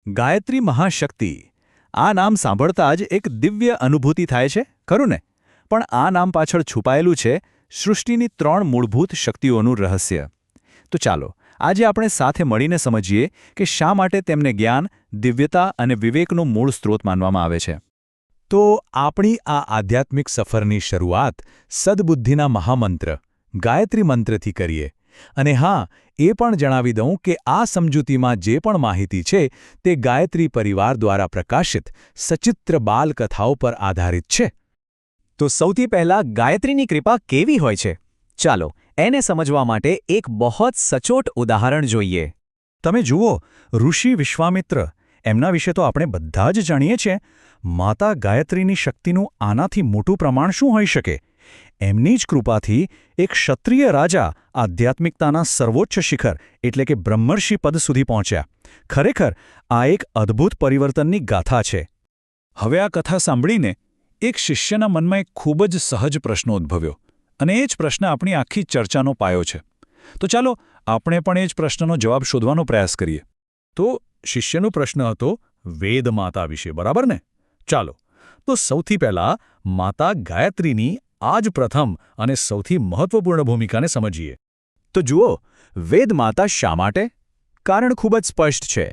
ગાયત્રી મહાશક્તિ આ નામ સાંભળતા જ એક દિવ્ય અનુભૂતિ થાય છે ખરું ને? પણ આ નામ પાછળ છુપાયેલું છે સૃષ્ટિની 3 મૂળભૂત શક્તિઓનું રહસ્ય. તો ચાલો આજે આપણે સાથે મળીને સમજીએ કે શા માટે તેમને જ્ઞાન, દિવ્યતા અને વિવેકનો મૂળ સ્ત્રોત માનવામાં આવે છે. તો આપણી આ આધ્યાત્મિક સફરની શરૂઆત સદ્બુદ્ધિના મહામંત્ર ગાયત્રી મંત્રથી કરીએ. અને હા, એ પણ જણાવી દઉં કે આ સમજૂતીમાં જે પણ માહિતી છે તે ગાયત્રી પરિવાર દ્વારા પ્રકાશિત સચિત્ર બાલકથાઓ પર આધારિત છે. તો સૌથી પહેલા ગાયત્રીની કૃપા કેવી હોય છે? ચાલો એને સમજવા માટે એક બહોત સચોટ ઉદાહરણ જોઈએ. તમે જુઓ, ઋષિ વિશ્વામિત્ર એમના વિશે તો આપણે બધા જ જાણીએ છીએ. માતા ગાયત્રીની શક્તિનું આનાથી મોટું પ્રમાણ શું હોઈ શકે? એમની જ કૃપાથી એક ક્ષત્રિય રાજા આધ્યાત્મિકતાના સર્વોચ્ચ શિખર એટલે કે બ્રહ્મર્ષિ પદ સુધી પહોંચ્યા. ખરેખર આ એક અદ્ભુત પરિવર્તનની ગાથા છે. હવે આ કથા સાંભળીને એક શિષ્યના મનમાં એક ખૂબ જ સહજ પ્રશ્ન ઉદ્ભવ્યો, અને એ જ પ્રશ્ન આપણી આખી ચર્ચાનો પાયો છે. તો ચાલો આપણે પણ એ જ પ્રશ્નનો જવાબ શોધવાનો પ્રયાસ કરીએ. તો શિષ્યનો પ્રશ્ન હતો વેદ માતા વિશે, બરાબર ને? ચાલો તો સૌથી પહેલા માતા ગાયત્રીની આ જ પ્રથમ અને સૌથી મહત્વપૂર્ણ ભૂમિકાને સમજીએ. તો જુઓ, વેદ માતા શા માટે? કારણ ખૂબ જ સ્પષ્ટ છે.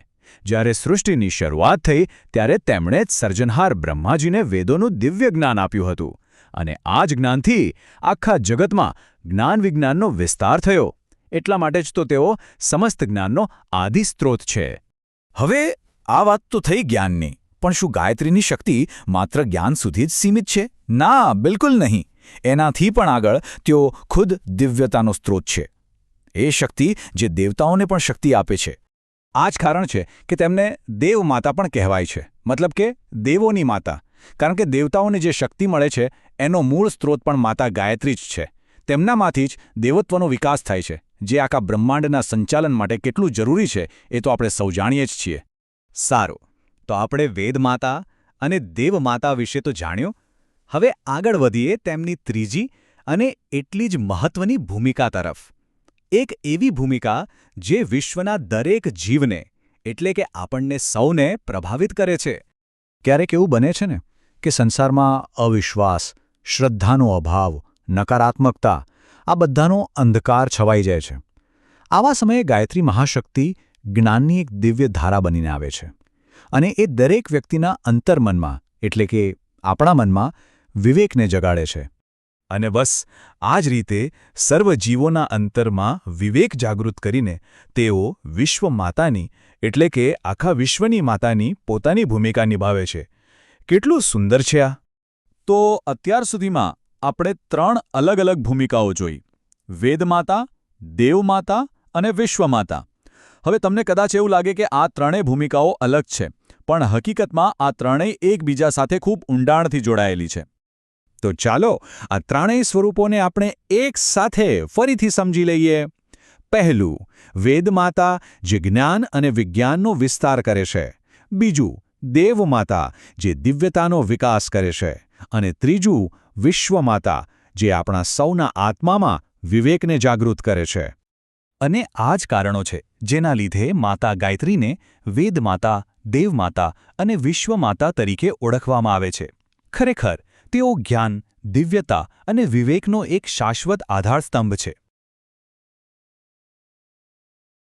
જ્યારે સૃષ્ટિની શરૂઆત થઈ ત્યારે તેમણે જ સર્જનહાર બ્રહ્માજીને વેદોનું દિવ્ય જ્ઞાન આપ્યું હતું, અને આ જ જ્ઞાનથી આખા જગતમાં જ્ઞાન વિજ્ઞાનનો વિસ્તાર થયો. એટલા માટે જ તો તેઓ સમસ્ત જ્ઞાનનો આદિ સ્ત્રોત છે. હવે આ વાત તો થઈ જ્ઞાનની, પણ શું ગાયત્રીની શક્તિ માત્ર જ્ઞાન સુધી જ સીમિત છે? ના, બિલકુલ નહીં. એનાથી પણ આગળ તેઓ ખુદ દિવ્યતાનો સ્ત્રોત છે. એ શક્તિ જે દેવતાઓને પણ શક્તિ આપે છે. આ જ કારણ છે કે તેમને દેવ માતા પણ કહેવાય છે, મતલબ કે દેવોની માતા. કારણ કે દેવતાઓને જે શક્તિ મળે છે એનો મૂળ સ્ત્રોત પણ માતા ગાયત્રી જ છે. તેમનામાંથી જ દેવત્વનો વિકાસ થાય છે, જે આખા બ્રહ્માંડના સંચાલન માટે કેટલું જરૂરી છે એ તો આપણે સૌ જાણીએ જ છીએ. સારું, તો આપણે વેદ માતા અને દેવ માતા વિશે તો જાણ્યું. હવે આગળ વધીએ તેમની ત્રીજી અને એટલી જ મહત્વની ભૂમિકા તરફ. એક એવી ભૂમિકા જે વિશ્વના દરેક જીવને એટલે કે આપણને સૌને પ્રભાવિત કરે છે. ક્યારેક એવું બને છે ને કે સંસારમાં અવિશ્વાસ, શ્રદ્ધાનો અભાવ, નકારાત્મકતા આ બધાનો અંધકાર છવાઈ જાય છે. આવા સમયે ગાયત્રી મહાશક્તિ જ્ઞાનની એક દિવ્ય ધારા બનીને આવે છે, અને એ દરેક વ્યક્તિના અંતર્મનમાં એટલે કે આપણા મનમાં વિવેકને જગાડે છે. અને બસ આ જ રીતે સર્વ જીવોના અંતરમાં વિવેક જાગૃત કરીને તેઓ વિશ્વ માતાની એટલે કે આખા વિશ્વની માતાની પોતાની ભૂમિકા નિભાવે છે. કેટલું સુંદર છે આ! તો અત્યાર સુધીમાં આપણે 3 અલગ અલગ ભૂમિકાઓ જોઈ: વેદમાતા, દેવમાતા અને વિશ્વમાતા. હવે તમને કદાચ એવું લાગે કે આ ત્રણેય ભૂમિકાઓ અલગ છે, પણ હકીકતમાં આ ત્રણેય એકબીજા સાથે ખૂબ ઊંડાણથી જોડાયેલી છે. તો ચાલો આ ત્રણેય સ્વરૂપોને આપણે એક સાથે ફરીથી સમજી લઈએ. પહેલું, વેદમાતા જે જ્ઞાન અને વિજ્ઞાનનો વિસ્તાર કરે છે. બીજું, દેવમાતા જે દિવ્યતાનો વિકાસ કરે છે. અને ત્રીજું, વિશ્વમાતા જે આપણા સૌના આત્મામાં વિવેકને જાગૃત કરે છે. અને આ જ કારણો છે જેના લીધે માતા ગાયત્રીને વેદમાતા, દેવમાતા અને વિશ્વમાતા તરીકે ઓળખવામાં આવે છે. ખરેખર તેઓ જ્ઞાન, દિવ્યતા અને વિવેકનો એક શાશ્વત આધારસ્તંભ છે.